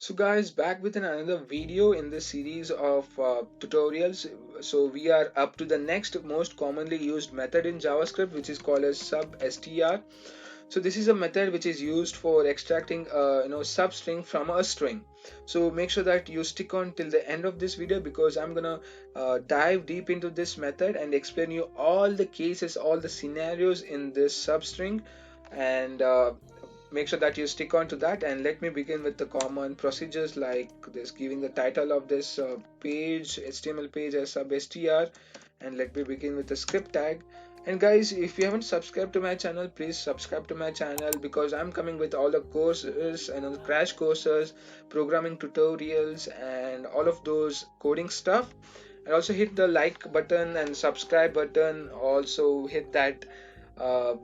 So guys, back with another video in this series of tutorials. So we are up to the next most commonly used method in JavaScript, which is called as substr. So this is a method which is used for extracting substring from a string. So make sure that you stick on till the end of this video, because I'm gonna dive deep into this method and explain you all the cases, all the scenarios in this substring, and make sure that you stick on to that. And let me begin with the common procedures like this: giving the title of this page, HTML page, as substr. And let me begin with the script tag. And guys, if you haven't subscribed to my channel, please subscribe to my channel, because I'm coming with all the courses and all the crash courses, programming tutorials, and all of those coding stuff. And also hit the like button and subscribe button. Also hit that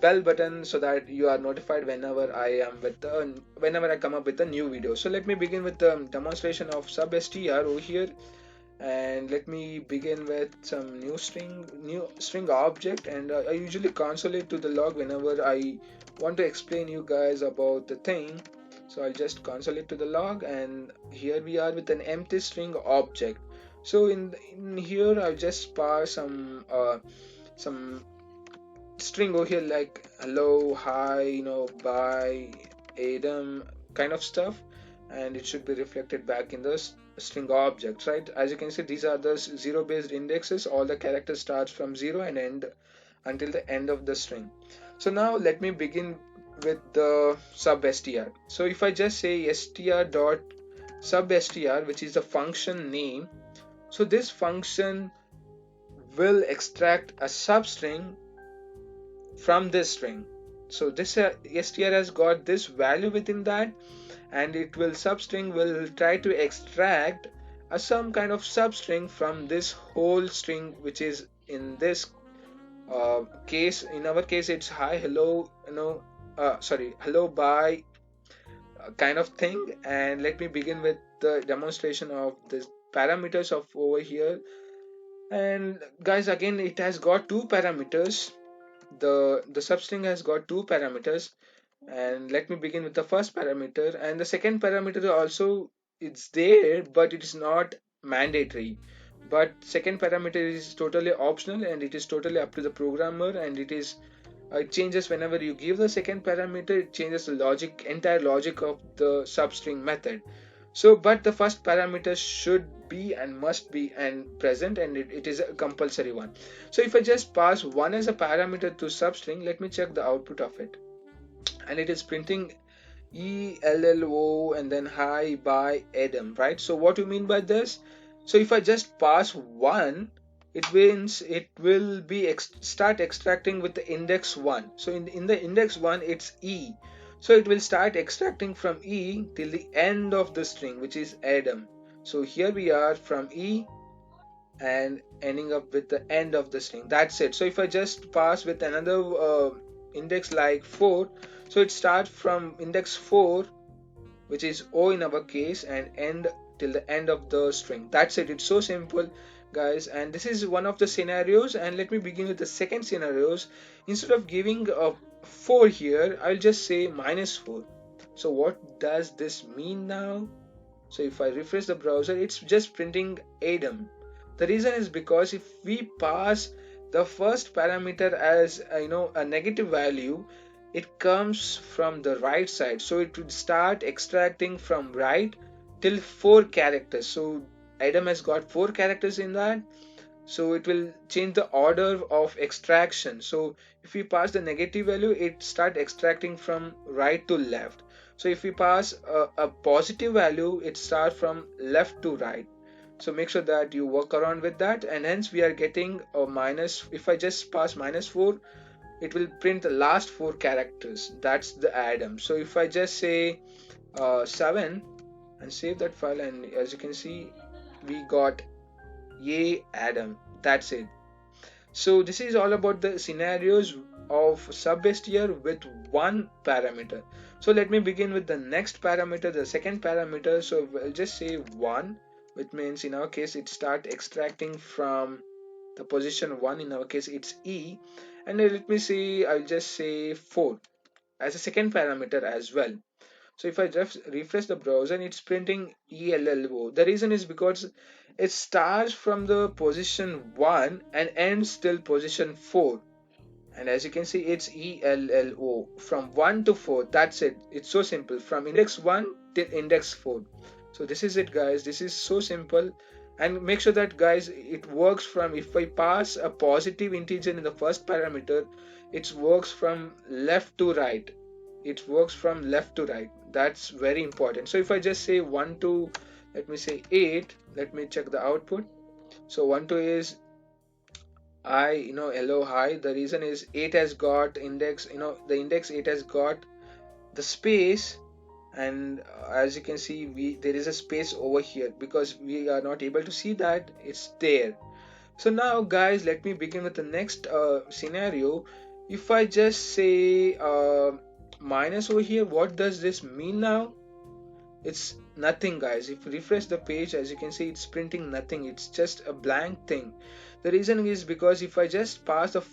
bell button so that you are notified whenever I come up with a new video. So let me begin with the demonstration of substr over here. And let me begin with some new string object. And I usually console it to the log whenever I want to explain you guys about the thing. So I'll just console it to the log, and here we are with an empty string object. So in here I'll just pass some string over here like hello, hi, bye, Adam, kind of stuff. And it should be reflected back in the string object, right? As you can see, these are the zero based indexes. All the characters starts from zero and end until the end of the string. So now let me begin with the substr. So if I just say str dot substr, which is the function name, so this function will extract a substring from this string. So this str has got this value within that, and it will substring will try to extract some kind of substring from this whole string, which is in this case. In our case, it's hi, hello, sorry, hello, bye, kind of thing. And let me begin with the demonstration of the parameters of over here. And guys, again, it has got two parameters. The substring has got two parameters. And let me begin with the first parameter. And the second parameter also, it's there, but it is not mandatory. But second parameter is totally optional, and it is totally up to the programmer. And it changes whenever you give the second parameter. It changes the entire logic of the substring method. So but the first parameter should be and must be and present, and it is a compulsory one. So if I just pass one as a parameter to substring, let me check the output of it. And it is printing ELLO and then hi, bye, Adam, right? So what do you mean by this? So if I just pass one, it means it will be start extracting with the index 1. So in the index 1, it's E. So it will start extracting from E till the end of the string, which is Adam. So here we are from E and ending up with the end of the string. That's it. So if I just pass with another index like 4, so it starts from index 4, which is O in our case, and end till the end of the string. That's it. It's so simple, guys. And this is one of the scenarios. And let me begin with the second scenarios. Instead of giving a 4 here, I'll just say -4. So what does this mean now? So if I refresh the browser, it's just printing Adam. The reason is because if we pass the first parameter as a negative value, it comes from the right side. So it would start extracting from right till 4 characters. So Adam has got 4 characters in that. So it will change the order of extraction. So if we pass the negative value, it start extracting from right to left. So if we pass a positive value, it starts from left to right. So make sure that you work around with that. And hence we are getting a minus. If I just pass -4, it will print the last 4 characters. That's the Adam. So if I just say 7 and save that file, and as you can see, we got yay Adam. That's it. So this is all about the scenarios of substr with one parameter. So let me begin with the next parameter, the second parameter. So we'll just say 1, which means in our case it start extracting from the position 1. In our case it's E. And let me see, I'll just say 4 as a second parameter as well. So if I refresh the browser, it's printing ELLO. The reason is because it starts from the position 1 and ends till position 4. And as you can see, it's ELLO from 1 to 4. That's it. It's so simple, from index 1 till index 4. So this is it, guys. This is so simple. And make sure that, guys, it works from, if I pass a positive integer in the first parameter, it works from left to right. It works from left to right. That's very important. So if I just say 1 to, let me say 8, let me check the output. So 1 to is I, hello, hi. The reason is 8 has got index, the index 8 has got the space, and as you can see, there is a space over here because we are not able to see that it's there. So now, guys, let me begin with the next scenario. If I just say minus over here, what does this mean now? It's nothing, guys. If you refresh the page, as you can see, it's printing nothing. It's just a blank thing. The reason is because if I just pass a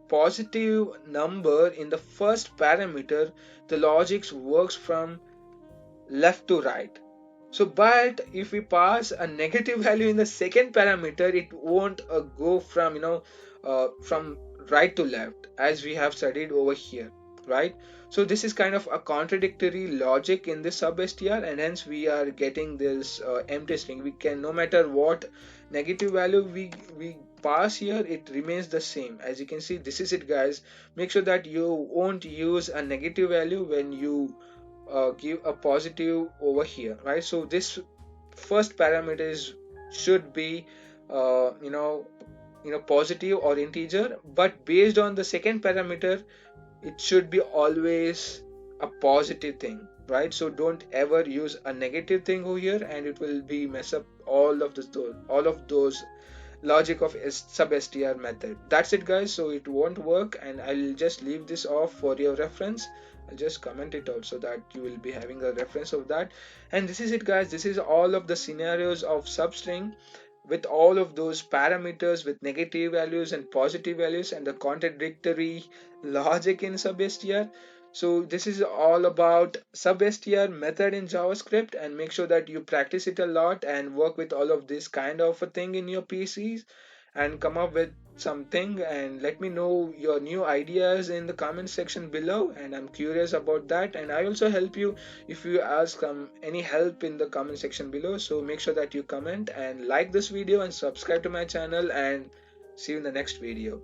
positive number in the first parameter, the logic works from left to right. So but if we pass a negative value in the second parameter, it won't go from from right to left, as we have studied over here, right? So this is kind of a contradictory logic in this substr, and hence we are getting this empty string. We can, no matter what negative value we pass here, it remains the same. As you can see, this is it, guys. Make sure that you won't use a negative value when you give a positive over here, right? So this first parameter should be positive or integer, but based on the second parameter, it should be always a positive thing, right? So don't ever use a negative thing over here, and it will be mess up all of those logic of substr method. That's it, guys. So it won't work, and I'll just leave this off for your reference. I'll just comment it out so that you will be having a reference of that. And this is it, guys. This is all of the scenarios of substring, with all of those parameters with negative values and positive values and the contradictory logic in substr. So this is all about substr method in JavaScript, and make sure that you practice it a lot and work with all of this kind of a thing in your PCs and come up with something, and let me know your new ideas in the comment section below, and I'm curious about that, and I also help you if you ask any help in the comment section below. So make sure that you comment and like this video and subscribe to my channel, and see you in the next video.